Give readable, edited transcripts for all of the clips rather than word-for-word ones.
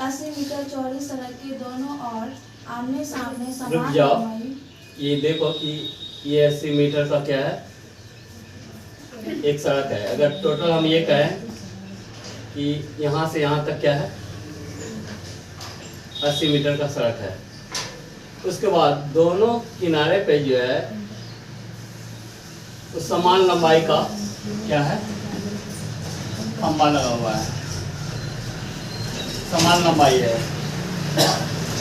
80 metre चौड़ी सड़क के दोनों ओर आमने सामने रुक समान जाओ। लंबाई। ये देखो कि ये 80 मीटर का क्या है, एक सड़क है। अगर टोटल हम ये कहें कि यहाँ से यहाँ तक क्या है 80 मीटर का सड़क है। उसके बाद दोनों किनारे पे जो है उस समान लंबाई का क्या है खंबा लगा हुआ है, समान लंबाई है।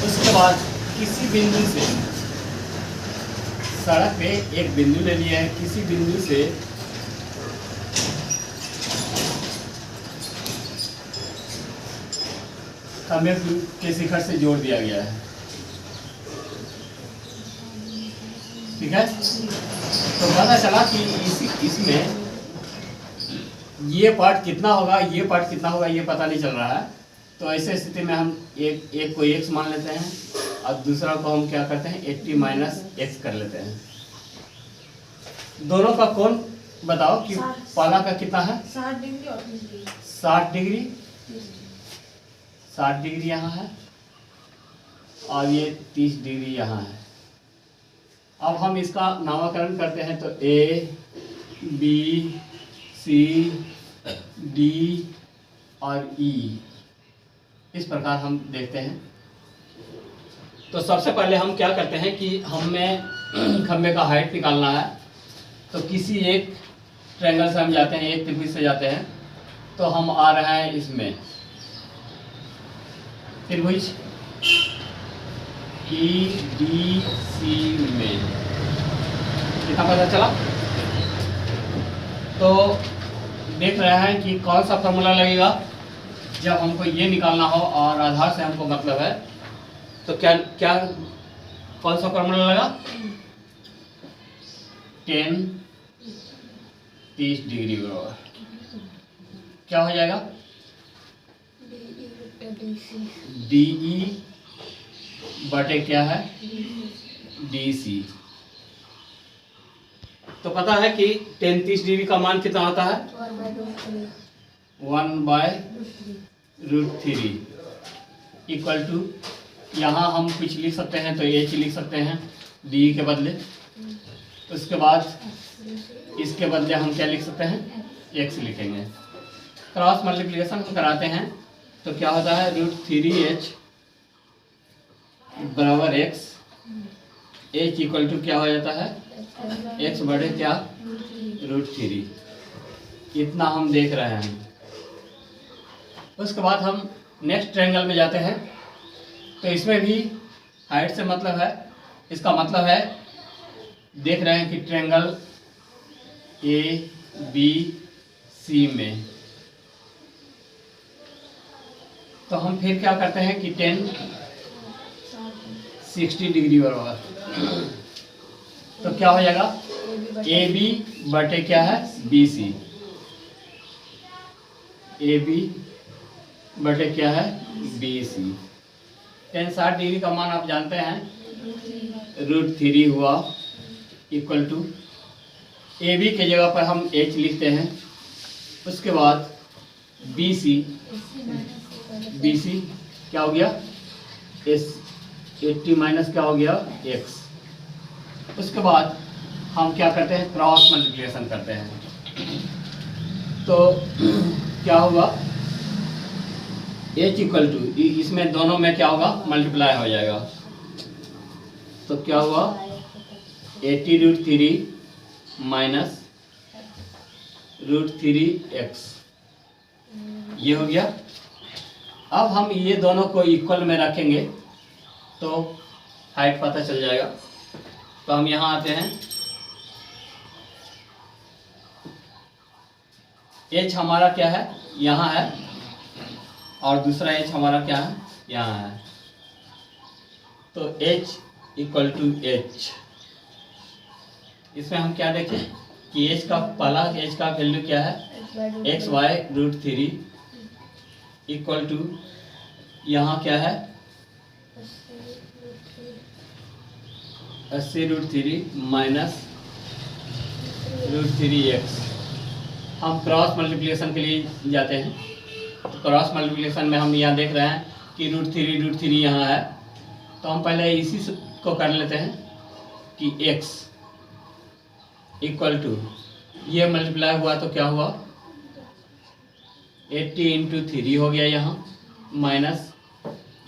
उसके बाद किसी बिंदु से सड़क पे एक बिंदु ले लिया है, किसी बिंदु से खंबे के शिखर से जोड़ दिया गया है। ठीक है, तो पता चला कि इसमें ये पार्ट कितना होगा, ये पार्ट कितना होगा, ये पता नहीं चल रहा है। तो ऐसे स्थिति में हम एक को x मान लेते हैं और दूसरा को हम क्या करते हैं 80 माइनस x कर लेते हैं। दोनों का कोण बताओ कि पहला का कितना है 60 डिग्री और 30 डिग्री। 60 डिग्री, 60 डिग्री यहाँ है और ये 30 डिग्री यहाँ है। अब हम इसका नामकरण करते हैं तो A, B, C, D और E इस प्रकार हम देखते हैं। तो सबसे पहले हम क्या करते हैं कि हमें खंबे का हाइट निकालना है। तो किसी एक ट्रायंगल से हम जाते हैं, एक त्रिभुज से जाते हैं। तो हम आ रहे हैं इसमें त्रिभुज EDC में, कितना पता चला। तो देख रहे हैं कि कौन सा फॉर्मूला लगेगा जब हमको ये निकालना हो और आधार से हमको मतलब है। तो क्या क्या कौन सा फॉर्मूला लगा 10 30 डिग्री बराबर क्या हो जाएगा DE बटे क्या है DC। तो पता है कि 10 30 डिग्री का मान कितना होता है 1/√3 इक्वल टू, यहाँ हम कुछ लिख सकते हैं तो H लिख सकते हैं DE के बदले। उसके बाद इसके बदले हम क्या लिख सकते हैं X लिखेंगे। क्रॉस मल्टीप्लिकेशन हम कराते हैं तो क्या होता है √3H बराबर X। H इक्वल टू क्या हो जाता है X बटे क्या √3। इतना हम देख रहे हैं। उसके बाद हम नेक्स्ट ट्रायंगल में जाते हैं। तो इसमें भी हाइट से मतलब है, इसका मतलब है देख रहे हैं कि ट्रायंगल ABC में। तो हम फिर क्या करते हैं कि 10 60 डिग्री बराबर तो क्या हो जाएगा AB बटे क्या है BC। AB बटे क्या है BC। 10 60 डिग्री का मान आप जानते हैं √3 हुआ इक्वल टू AB के जगह पर हम H लिखते हैं। उसके बाद BC क्या हो गया 80 माइनस क्या हो गया X। उसके बाद हम क्या करते हैं क्रॉस मल्टीप्लिकेशन करते हैं। तो क्या होगा H इक्वल टू, इसमें दोनों में क्या होगा मल्टीप्लाई हो जाएगा। तो क्या हुआ 80√3 माइनस √3x ये हो गया। अब हम ये दोनों को इक्वल में रखेंगे तो हाइट पता चल जाएगा। तो हम यहाँ आते हैं, H हमारा क्या है यहाँ है और दूसरा H हमारा क्या है यहाँ है। तो H इक्वल टू H। इसमें हम क्या देखें कि H का पहला H का वैल्यू क्या है x/√3 इक्वल टू यहाँ क्या है 80√3 माइनस √3x। हम क्रॉस मल्टीप्लिकेशन के लिए जाते हैं। तो क्रॉस मल्टीप्लिकेशन में हम यहाँ देख रहे हैं कि √3 यहाँ है, तो हम पहले इसी को कर लेते हैं कि x इक्वल टू ये मल्टीप्लाई हुआ तो क्या हुआ 80 इंटू 3 हो गया यहाँ, माइनस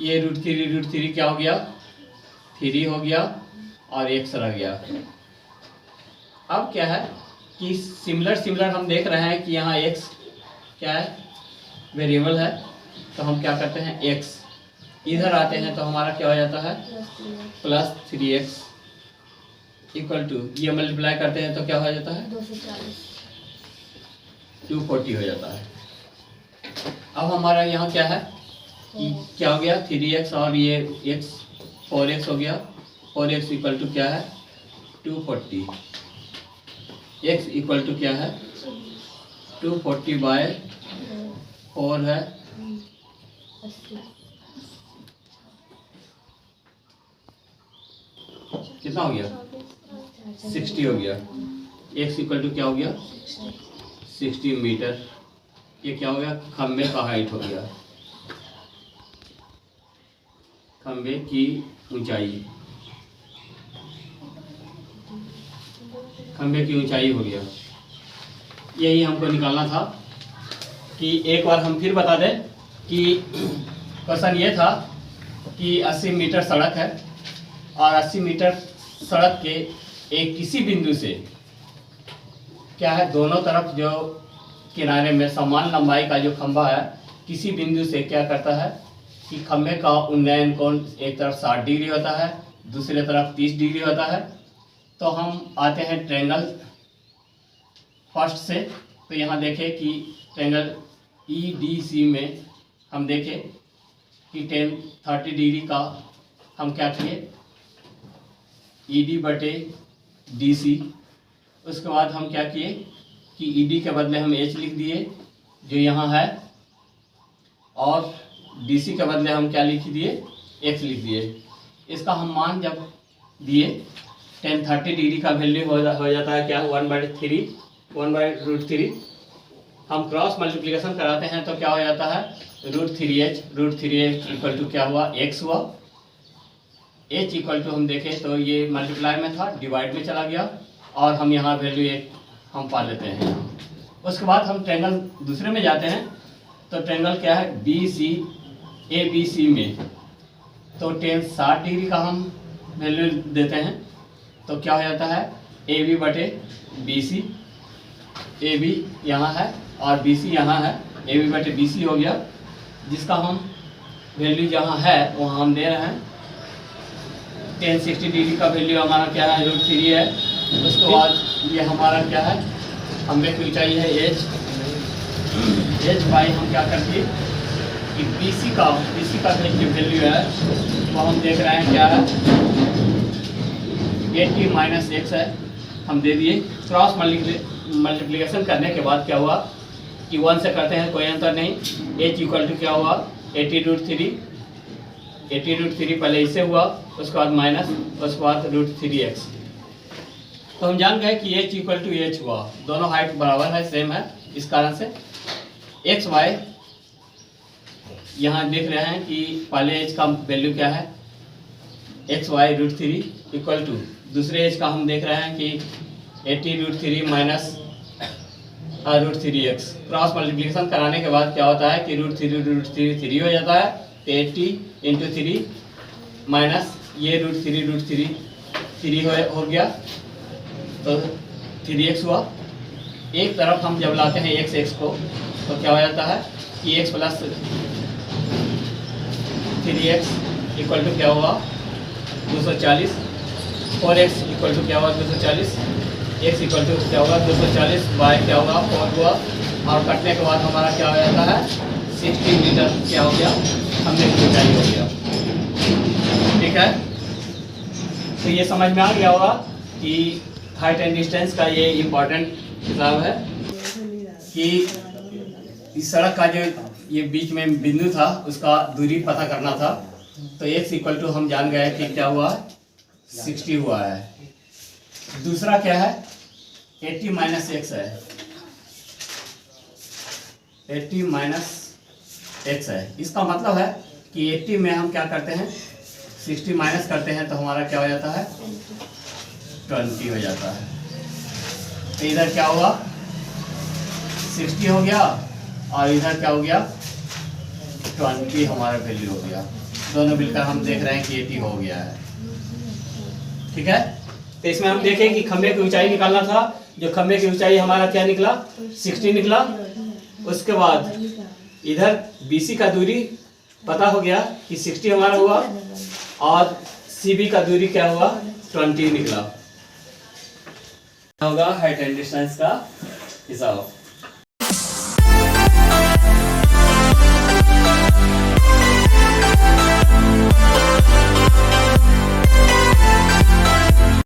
ये √3 क्या हो गया 3 हो गया और x रह गया। अब क्या है कि सिमिलर हम देख रहे हैं कि यहाँ x क्या है वेरिएबल है, तो हम क्या करते हैं x इधर आते हैं तो हमारा क्या हो जाता है प्लस 3x इक्वल टू ये मल्टीप्लाई करते हैं तो क्या हो जाता है 240 हो जाता है। अब हमारा यहाँ क्या है कि क्या हो गया 3x और ये x 4x हो गया, 4x इक्वल टू क्या है 240, x इक्वल टू क्या है 240/4 है, कितना हो गया 60 हो गया। x इक्वल टू क्या हो गया 60 मीटर। ये क्या हो गया खंबे का हाइट हो गया, खंबे की ऊंचाई, खंबे की ऊंचाई हो गया। यही हमको निकालना था कि एक बार हम फिर बता दें कि क्वेश्चन ये था कि 80 मीटर सड़क है और 80 मीटर सड़क के एक किसी बिंदु से क्या है दोनों तरफ जो किनारे में समान लंबाई का जो खंभा है किसी बिंदु से क्या करता है कि खंभे का उन्नयन कोण एक तरफ 60 डिग्री होता है, दूसरे तरफ 30 डिग्री होता है। तो हम आते हैं ट्रायंगल फर्स्ट से, तो यहाँ देखें कि ट्रायंगल EDC में हम देखें कि 30 डिग्री का हम क्या किए ED/DC, उसके बाद हम क्या किए कि ED के बदले हम H लिख दिए जो यहाँ है, और DC के बदले हम क्या लिख दिए X लिख दिए। इसका हम मान जब दिए 30 डिग्री का वैल्यू हो जाता है क्या 1/√3। हम क्रॉस मल्टीप्लिकेशन कराते हैं तो क्या हो जाता है √3h इक्वल टू क्या हुआ x हुआ, h इक्वल टू हम देखें तो ये मल्टीप्लाई में था डिवाइड में चला गया और हम यहाँ वैल्यू एक हम पा लेते हैं। उसके बाद हम ट्रायंगल दूसरे में जाते हैं, तो ट्रायंगल क्या है ABC में, तो 60 डिग्री का हम वैल्यू देते हैं तो क्या हो जाता है AB/BC, AB यहाँ है और BC यहाँ है, AB/BC हो गया, जिसका हम वैल्यू जहाँ है वहाँ हम दे रहे हैं 1060 डिग्री का वैल्यू हमारा क्या है √3 है। उसके बाद ये हमारा क्या है हमें कोई चाहिए है h बाई हम क्या करते हैं कि BC का जो वैल्यू है वो हम देख रहे हैं क्या है 80 - x है, हम दे दिए। क्रॉस मल्टीप्लिकेशन करने के बाद क्या हुआ कि 1 से करते हैं कोई अंतर नहीं, h इक्वल टू क्या हुआ 80√3 पहले इससे हुआ, उसके बाद माइनस, उसके बाद √3x। तो हम जान गए कि h इक्वल टू h हुआ, दोनों हाइट बराबर है सेम है, इस कारण से x y यहाँ देख रहे हैं कि पहले h का वैल्यू क्या है x y √3 इक्वल टू दूसरे h का हम देख रहे हैं कि 80√3 माइनस √3x। क्रॉस मल्टीप्लिकेशन कराने के बाद क्या होता है कि √3 हो जाता है, 80 इंटू 3 माइनस ये √3 हो गया तो 3x हुआ। एक तरफ हम जब लाते हैं x को तो क्या हो जाता है कि x plus 3x equal to क्या हुआ 240, 4x इक्वल टू क्या हुआ 240, x इक्वल टू क्या होगा 240 बाय क्या होगा 4 हुआ, और कटने के बाद हमारा क्या हो जाता है 60 मीटर क्या हो गया हमने ऊंचाई हो गया। ठीक है, तो ये समझ में आ गया होगा कि हाइट एंड डिस्टेंस का ये इम्पोर्टेंट हिसाब है कि इस सड़क का जो ये बीच में बिंदु था उसका दूरी पता करना था, तो x इक्वल टू हम जान गए कि क्या हुआ 60 हुआ है। दूसरा क्या है 80 - x है, 80 - x है। इसका मतलब है कि 80 में हम क्या करते हैं 60 माइनस करते हैं तो हमारा क्या हो जाता है 20 हो जाता है। तो इधर क्या हुआ 60 हो गया और इधर क्या हो गया 20 हमारा वैल्यू हो गया। दोनों मिलकर हम देख रहे हैं कि 80 हो गया है। ठीक है, तो इसमें हम देखें कि खंभे की ऊंचाई निकालना था। जो खंभे की ऊंचाई हमारा क्या निकला 60 निकला। उसके बाद इधर BC का दूरी पता हो गया कि 60 हमारा हुआ और CB का दूरी क्या हुआ 20 निकला। होगा हाइट एंड डिस्टेंस का हिसाब।